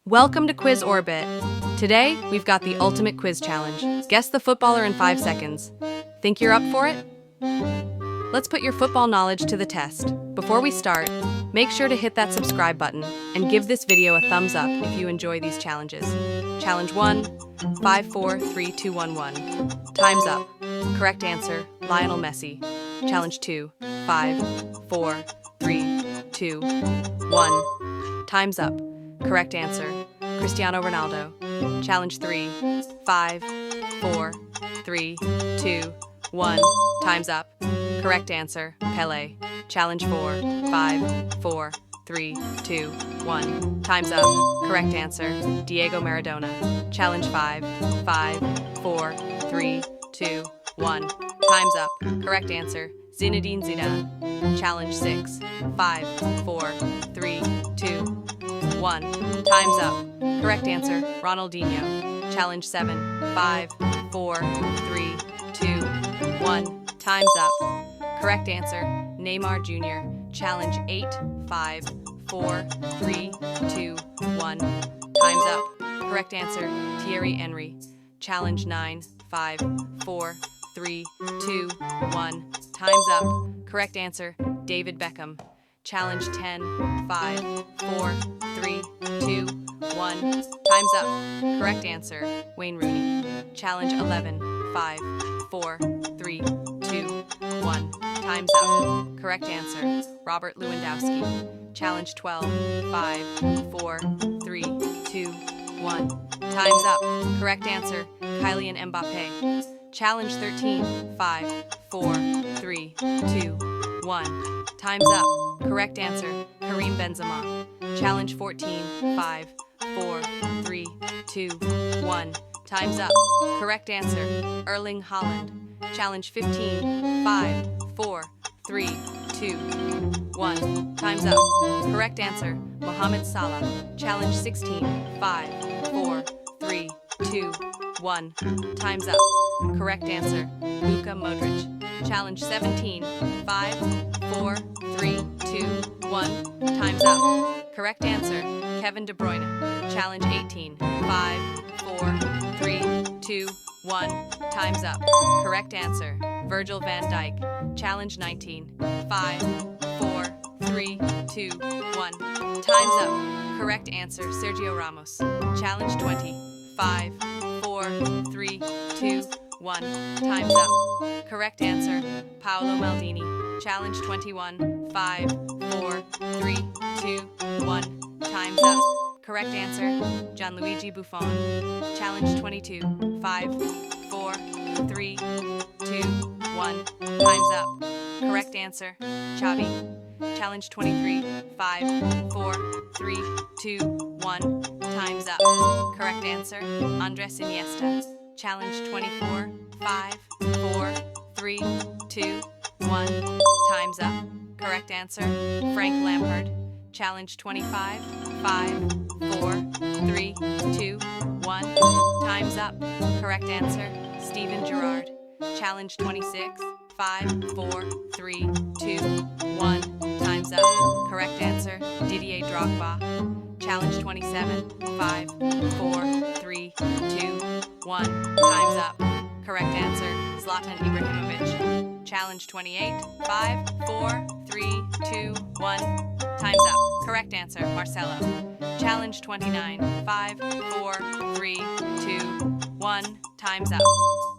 Welcome to Quiz Orbit. Today, we've got the ultimate quiz challenge. Guess the footballer in 5 seconds. Think you're up for it? Let's put your football knowledge to the test. Before we start, make sure to hit that subscribe button and give this video a thumbs up if you enjoy these challenges. Challenge 1, 5, 4, 3, 2, 1, 1. Time's up. Correct answer, Lionel Messi. Challenge 2, 5, 4, 3, 2, 1. Time's up. Correct answer, Cristiano Ronaldo. Challenge 3, 5, 4, 3, 2, 1. Time's up. Correct answer, Pele. Challenge 4, 5, 4, 3, 2, 1. Time's up. Correct answer, Diego Maradona. Challenge 5, 4, 3, 2, 1. Time's up. Correct answer, Zinedine Zidane. Challenge 6, 5, 4, 3, 2, 1. Time's up. Correct answer, Ronaldinho. Challenge 7, 5, 4, 3, 2, 1. Time's up. Correct answer, Neymar Jr. Challenge 8, 5, 4, 3, 2, 1. Time's up. Correct answer, Thierry Henry. Challenge 9, 5, 4, 3, 2, 1. Time's up. Correct answer, David Beckham. Challenge 10, 5, 4, 3, 2, 1. Time's up. Correct answer, Wayne Rooney. Challenge 11, 5, 4, 3, 2, 1. Time's up. Correct answer, Robert Lewandowski. Challenge 12, 5, 4, 3, 2, 1. Time's up. Correct answer, Kylian Mbappe. Challenge 13, 5, 4, 3, 2, 1. Time's up. Correct answer, Karim Benzema. Challenge 14, 5, 4, 3, 2, 1. Time's up. Correct answer, Erling Haaland. Challenge 15, 5, 4, 3, 2, 1. Time's up. Correct answer, Mohamed Salah. Challenge 16, 5, 4, 3, 2, 1. Time's up. Correct answer, Luka Modric. Challenge 17, 5, 4, 3, 2, 1. Time's up. Correct answer, Kevin De Bruyne. Challenge 18, 5, 4, 3, 2, 1. Time's up. Correct answer, Virgil van Dijk. Challenge 19, 5, 4, 3, 2, 1. Time's up. Correct answer, Sergio Ramos. Challenge 20, 5, 4, 3, 2, 1. Time's up. Correct answer, Paolo Maldini. Challenge 21, 5, 4, 3, 2, 1. Time's up. Correct answer, Gianluigi Buffon. Challenge 22, 5, 4, 3, 2, 1. Time's up. Correct answer, Xavi. Challenge 23, 5, 4, 3, 2, 1. Time's up. Correct answer, Andres Iniesta. Challenge 24, 5, 4, 3, 2, 1. Time's up. Correct answer, Frank Lampard. Challenge 25, 5, 4, 3, 2, 1. Time's up. Correct answer, Steven Gerrard. Challenge 26, 5, 4, 3, 2, 1. Time's up. Correct answer, Didier Drogba. Challenge 27, 5, 4, 3, 2, 1. Time's up. Correct answer, Zlatan Ibrahimovic. Challenge 28, 5, 4, 3, 2, 1. Time's up. Correct answer, Marcelo. Challenge 29, 5, 4, 3, 2, 1. Time's up.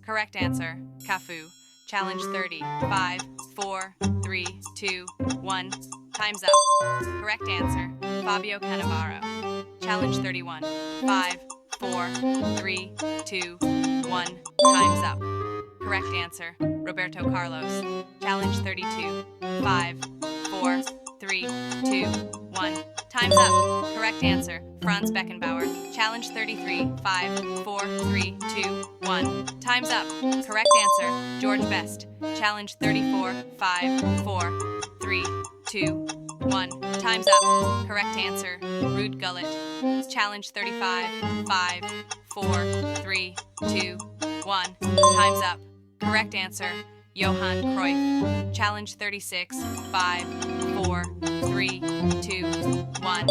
Correct answer, Cafu. Challenge 30, 5, 4, 3, 2, 1. Time's up. Correct answer, Fabio Cannavaro. Challenge 31, 5, 4, 3, 2, 1. Time's up. Correct answer, Roberto Carlos. Challenge 32, 5, 4, 3, 2, 1. Time's up. Correct answer, Franz Beckenbauer. Challenge 33, 5, 4, 3, 2, 1. Time's up. Correct answer, George Best. Challenge 34, 5, 4, 3, 2, 1. Time's up. Correct answer, Ruud Gullit. Challenge 35, 5, 4, 3, 2, 1. Time's up. Correct answer, Johan Cruyff. Challenge 36, 5, 4, 3, 3, 2, 1.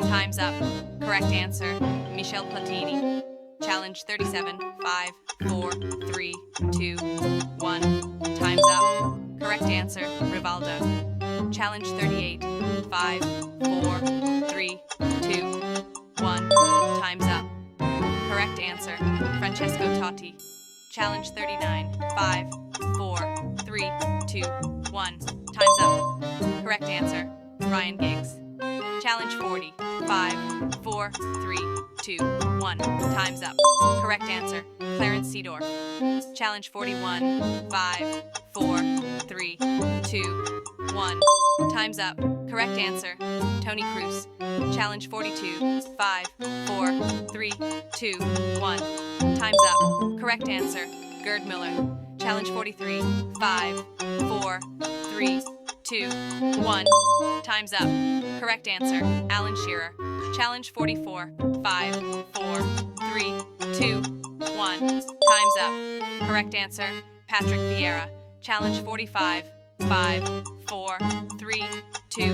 Time's up. Correct answer, Michel Platini. Challenge 37, 5, 4, 3, 2, 1. Time's up. Correct answer, Rivaldo. Challenge 38, 5, 4, 3, 2, 1. Time's up. Correct answer, Francesco Totti. Challenge 39, 5, 4, 3, 2, 1. Time's up. Correct answer, Ryan Giggs. Challenge 40, 5, 4, 3, 2, 1. Time's up. Correct answer, Clarence Seedorf. Challenge 41, 5, 4, 3, 2, 1. Time's up. Correct answer, Tony Cruz. Challenge 42, 5, 4, 3, 2, 1. Time's up. Correct answer, Gerd Miller. Challenge 43, 5, 4, 3, 2, 1. Time's up. Correct answer, Alan Shearer. Challenge 44, 5, 4, 3, 2, 1. Time's up. Correct answer, Patrick Vieira. Challenge 45, 5, 4, 3, 2,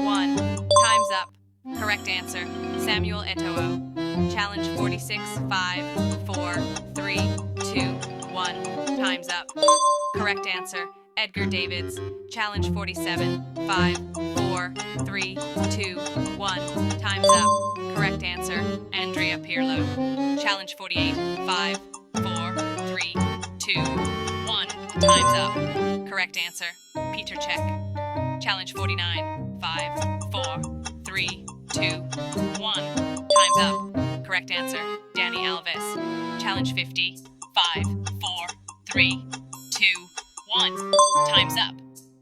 1. Time's up. Correct answer, Samuel Eto'o. Challenge 46, 5, 4, 3, 2, 1. Time's up. Correct answer, Edgar Davids. Challenge 47, 5, 4, 3, 2, 1. Time's up. Correct answer, Andrea Pirlo. Challenge 48, 5, 4, 3, 2, 1. Time's up. Correct answer, Peter Cech. Challenge 49, 5, 4, 3, 2, 1. Time's up. Correct answer, Danny Alves. Challenge 50, 5, 4, 3, 2, 1. Time's up.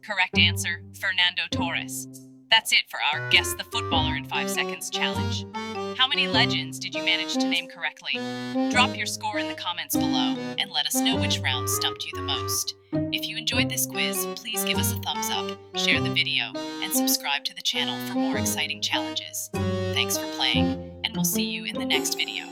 Correct answer, Fernando Torres. That's it for our Guess the Footballer in 5 Seconds challenge. How many legends did you manage to name correctly? Drop your score in the comments below and let us know which round stumped you the most. If you enjoyed this quiz, please give us a thumbs up, share the video, and subscribe to the channel for more exciting challenges. Thanks for playing, and we'll see you in the next video.